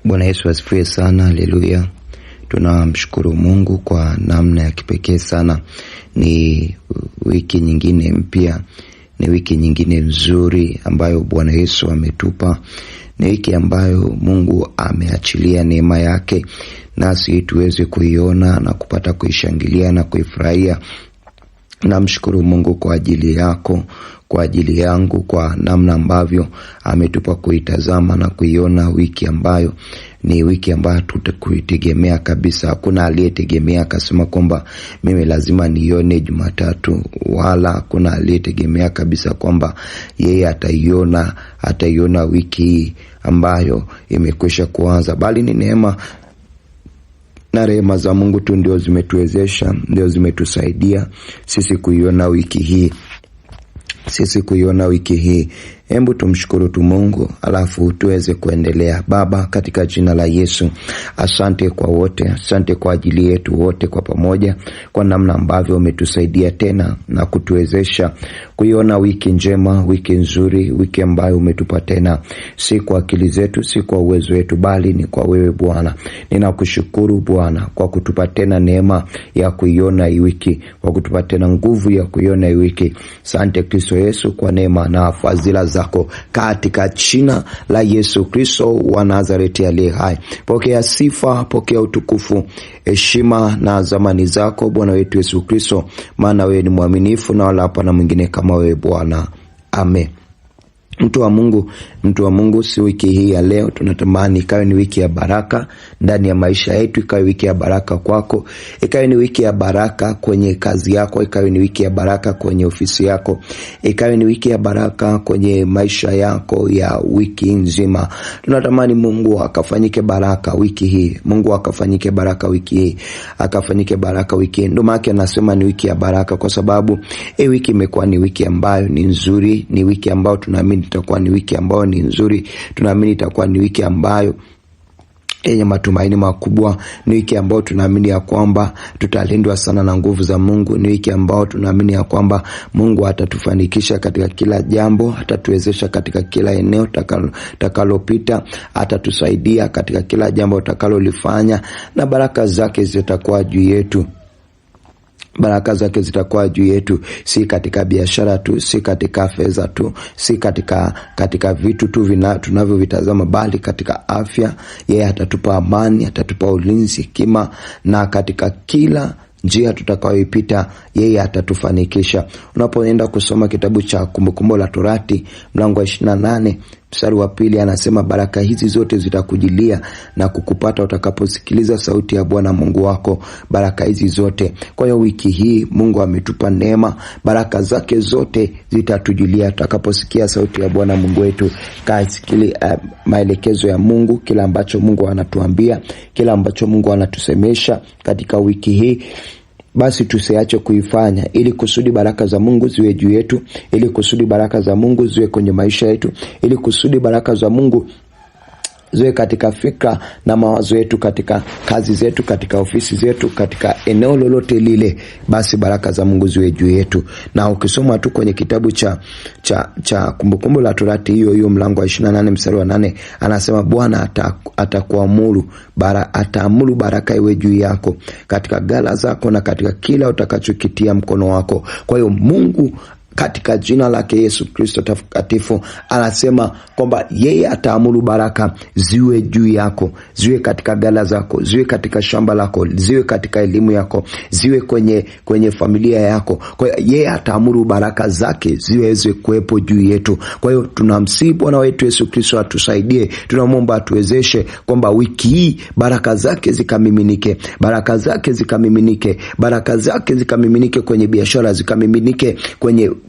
Bwana Yesu asifiwe sana. Haleluya. Tunamshukuru Mungu kwa namna ya kipekee sana. Ni wiki nyingine mpya, ni wiki nyingine nzuri ambayo Bwana Yesu ametupa. Ni wiki ambayo Mungu ameachilia neema yake nasi tuweze kuiona na kupata kuishangilia na kuifurahia. Namshukuru Mungu kwa ajili yako, kwa ajili yangu, kwa namna ambavyo ametupa kuitazama na kuiona wiki ambayo ni wiki ambayo tutakuitegemea kabisa. Hakuna aliyetegemea akasema kwamba mimi lazima nione Jumatatu, wala hakuna aliyetegemea kabisa kwamba yeye ataiona wiki hii ambayo imekwisha kuanza, bali ni neema na rehema za Mungu tu ndio zimetuwezesha, ndio zimetusaidia sisi kuiona wiki hii. Hebu tumshukuru tu Mungu alafu tuweze kuendelea. Baba, katika jina la Yesu, asante kwa wote, asante kwa ajili yetu wote kwa pamoja, kwa namna ambavyo umetusaidia tena na kutuwezesha kuiona wiki njema, wiki nzuri, wiki ambayo umetupa tena, si kwa akili zetu, si kwa uwezo wetu, bali ni kwa wewe Bwana. Ninakushukuru Bwana kwa kutupa tena neema ya kuiona hii wiki, kwa kutupa tena nguvu ya kuiona hii wiki. Asante Kristo Yesu kwa neema na fadhila zako, katika jina la Yesu Kristo wa Nazareti aliye hai. Pokea sifa, pokea utukufu, heshima na zamani zako Bwana wetu Yesu Kristo, maana wewe ni mwaminifu na wala hapana mwingine kama wewe Bwana. Amen. Mtu wa Mungu, si wiki hii ya leo tunatamani ikawe ni wiki ya baraka ndani ya maisha yetu, ikawe wiki ya baraka kwako, ikawe ni wiki ya baraka kwenye kazi yako, ikawe ni wiki ya baraka kwenye ofisi yako, ikawe ni wiki ya baraka kwenye maisha yako ya wiki nzima. Tunatamani Mungu akafanyike baraka wiki hii, Mungu akafanyike baraka wiki hii, akafanyike baraka wiki hii. Ndio maana anasema ni wiki ya baraka, kwa sababu wiki imekuwa ni wiki ambayo ni nzuri, ni wiki ambayo tunaamini itakuwa ni wiki ambayo ni nzuri, tunaamini itakuwa ni wiki ambayo yenye matumaini makubwa, ni wiki ambayo tunaamini ya kwamba tutalindwa sana na nguvu za Mungu, ni wiki ambayo tunaamini ya kwamba Mungu atatufanikisha katika kila jambo, atatuwezesha katika kila eneo takalopita, atatusaidia katika kila jambo takalolifanya, na baraka zake zitakuwa juu yetu. Baraka zake zitakuwa juu yetu, si katika biashara tu, si katika fedha tu, si katika vitu tu tunavyovitazama, bali katika afya. Yeye atatupa amani, atatupa ulinzi, hekima, na katika kila njia tutakayoipita yeye atatufanikisha. Unapoenda kusoma kitabu cha Kumbukumbu la Torati mlango wa 28 mstari wa 2, anasema baraka hizi zote zitakujilia na kukupata utakaposikiliza sauti ya Bwana Mungu wako. Baraka hizi zote. Kwa hiyo wiki hii Mungu ametupa neema, baraka zake zote zitatujilia tutakaposikia sauti ya Bwana Mungu wetu, kasikili maelekezo ya Mungu, kila ambacho Mungu anatuambia, kila ambacho Mungu anatusemesha katika wiki hii. Basi tusiache kuifanya, ili kusudi baraka za Mungu ziwe juu yetu, ili kusudi baraka za Mungu ziwe kwenye maisha yetu, ili kusudi baraka za Mungu ziwe katika fikra na mawazo yetu, katika kazi zetu, katika ofisi zetu, katika eneo lolote lile. Basi baraka za Mungu ziwe juu yetu. Na ukisoma tu kwenye kitabu cha Kumbukumbu la Torati hiyo mlango wa 28 mstari wa 8, anasema Bwana atakuamuru ataamuru baraka iwe juu yako katika ghala zako na katika kila utakachokitia mkono wako. Kwa hiyo Mungu katika jina lake Yesu Kristo takatifu anasema kwamba yeye ataamuru baraka ziwe juu yako, ziwe katika ghala zako, ziwe katika shamba lako, ziwe katika elimu yako, ziwe kwenye familia yako. Kwa hiyo yeye ataamuru baraka zake ziweze kuwepo juu yetu. Kwa hiyo tunamsihi Bwana wetu Yesu Kristo atusaidie, tunamwomba atuwezeshe kwamba wiki hii baraka zake zikamiminike, baraka zake zikamiminike, baraka zake zikamiminike kwenye biashara, zikamiminike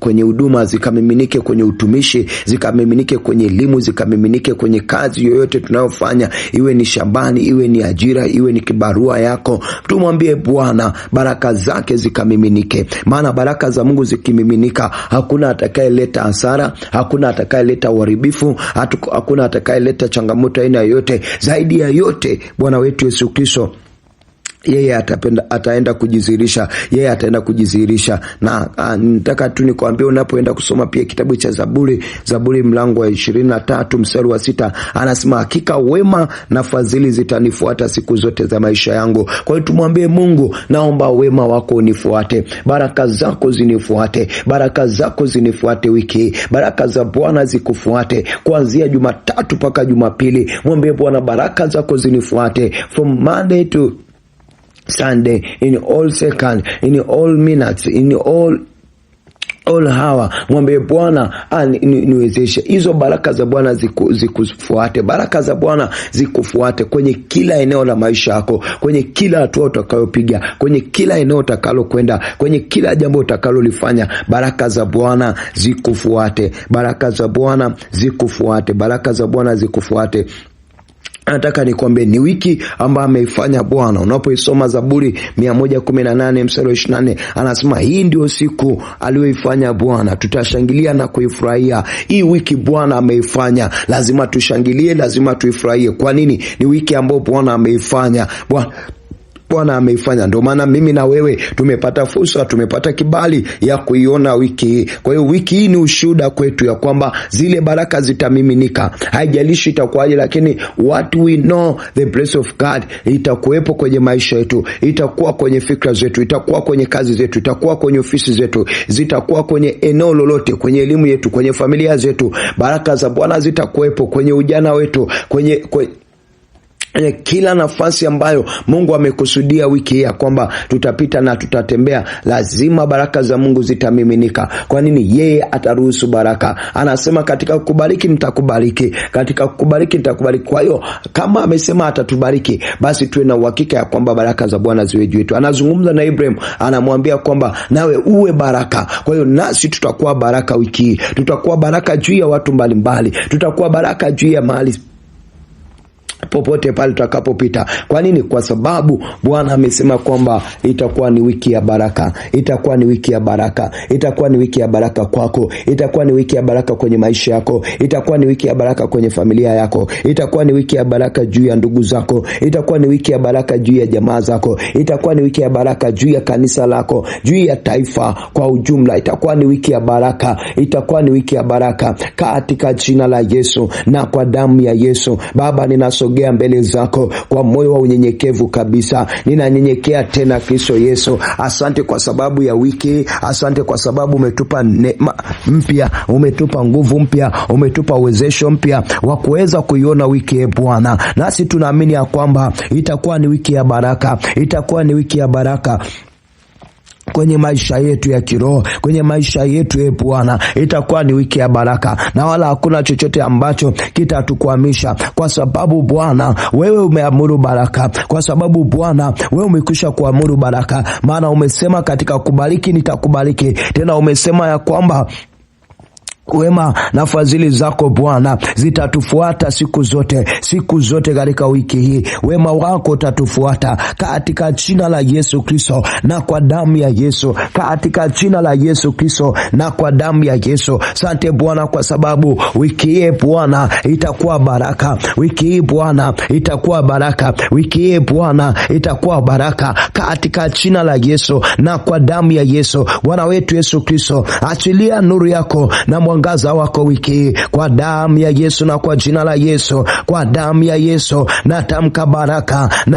kwenye huduma, zikamiminike kwenye utumishi, zikamiminike kwenye elimu, zikamiminike kwenye kazi yoyote tunayofanya, iwe ni shambani, iwe ni ajira, iwe ni kibarua yako. Tumwambie Bwana baraka zake zikamiminike, maana baraka za Mungu zikimiminika hakuna atakayeleta hasara, hakuna atakayeleta uharibifu, hakuna atakayeleta changamoto aina yoyote. Zaidi ya yote Bwana wetu Yesu Kristo yeye ataenda kujidhihirisha. Na nataka tu nikwambie, unapoenda kusoma pia kitabu cha Zaburi mlango wa 23 mstari wa 6, anasema hakika wema na fadhili zitanifuata siku zote za maisha yangu. Kwa hiyo tumwambie Mungu, naomba wema wako unifuate, baraka zako zinifuate wiki, baraka za Bwana zikufuate kuanzia Jumatatu mpaka Jumapili. Mwambie Bwana, baraka zako zinifuate from Monday to Sunday, in all second, in all minutes, in all hour. Mwambie Bwana niwezeshe hizo baraka za Bwana zikufuate, baraka za Bwana zikufuate kwenye kila eneo la maisha yako, kwenye kila hatua utakayopiga, kwenye kila eneo utakalokwenda, kwenye kila jambo utakalolifanya. Baraka za Bwana zikufuate, baraka za Bwana zikufuate, baraka za Bwana zikufuate. Nataka nikwambie ni wiki ambayo ameifanya Bwana. Unapoisoma Zaburi 118 mstari wa 24, anasema hii ndio siku aliyoifanya Bwana, tutashangilia na kuifurahia. Hii wiki Bwana ameifanya, lazima tushangilie, lazima tuifurahie. Kwa nini? Ni wiki ambayo Bwana ameifanya. Bwana ameifanya. Ndio maana mimi na wewe tumepata fursa, tumepata kibali ya kuiona wiki hii. Kwa hiyo wiki hii ni ushuhuda kwetu ya kwamba zile baraka zitamiminika. Haijalishi itakuwaje, lakini what we know, the blessing of God itakuwepo kwenye maisha yetu, itakuwa kwenye fikra zetu, itakuwa kwenye kazi zetu, itakuwa kwenye ofisi zetu, zitakuwa kwenye eneo lolote, kwenye elimu yetu, kwenye familia zetu. Baraka za Bwana zitakuwepo kwenye ujana wetu, kwenye kila nafasi ambayo Mungu amekusudia wiki hii ya kwamba tutapita na tutatembea, lazima baraka za Mungu zitamiminika. Kwa nini? Yeye ataruhusu baraka. Anasema katika kukubariki nitakubariki, katika kukubariki nitakubariki. Kwa hiyo kama amesema atatubariki, basi tuwe na uhakika ya kwamba baraka za Bwana ziwe juu yetu. Anazungumza na Ibrahim, anamwambia kwamba nawe uwe baraka. Kwa hiyo nasi tutakuwa baraka wiki hii. Tutakuwa baraka juu ya watu mbalimbali, tutakuwa baraka juu ya mahali popote pale tutakapopita. Kwa nini? Kwa sababu Bwana amesema kwamba itakuwa ni wiki ya baraka, itakuwa ni wiki ya baraka, itakuwa ni wiki ya baraka kwako, itakuwa ni wiki ya baraka kwenye maisha yako, itakuwa ni wiki ya baraka kwenye familia yako, itakuwa ni wiki ya baraka juu ya ndugu zako, itakuwa ni wiki ya baraka juu ya jamaa zako, itakuwa ni wiki ya baraka juu ya kanisa lako, juu ya taifa kwa ujumla. Itakuwa ni wiki ya baraka, itakuwa ni wiki ya baraka katika jina la Yesu na kwa damu ya Yesu. Baba, ninasogea mbele zako kwa moyo wa unyenyekevu kabisa. Ninanyenyekea tena Kristo Yesu. Asante kwa sababu ya wiki, asante kwa sababu umetupa neema mpya, umetupa nguvu mpya, umetupa uwezesho mpya wa kuweza kuiona wiki Bwana. Nasi tunaamini ya kwamba itakuwa ni wiki ya baraka, itakuwa ni wiki ya baraka kwenye maisha yetu ya kiroho, kwenye maisha yetu Bwana. Itakuwa ni wiki ya baraka na wala hakuna chochote ambacho kitatukwamisha, kwa sababu Bwana wewe umeamuru baraka, kwa sababu Bwana wewe umekwisha kuamuru baraka. Maana umesema katika kubariki nitakubariki, tena umesema ya kwamba wema na fadhili zako Bwana zitatufuata siku zote katika wiki hii. Wema wako utatufuata katika jina la Yesu Kristo na kwa damu ya Yesu, katika jina la Yesu Kristo na kwa damu ya Yesu. Asante Bwana kwa sababu wiki hii Bwana itakuwa baraka, wiki hii Bwana itakuwa baraka, wiki hii Bwana itakuwa baraka katika jina la Yesu na kwa damu ya Yesu. Bwana wetu Yesu Kristo, achilia nuru yako na mwangaza wako wiki kwa damu ya Yesu na kwa jina la Yesu, kwa damu ya Yesu natamka baraka na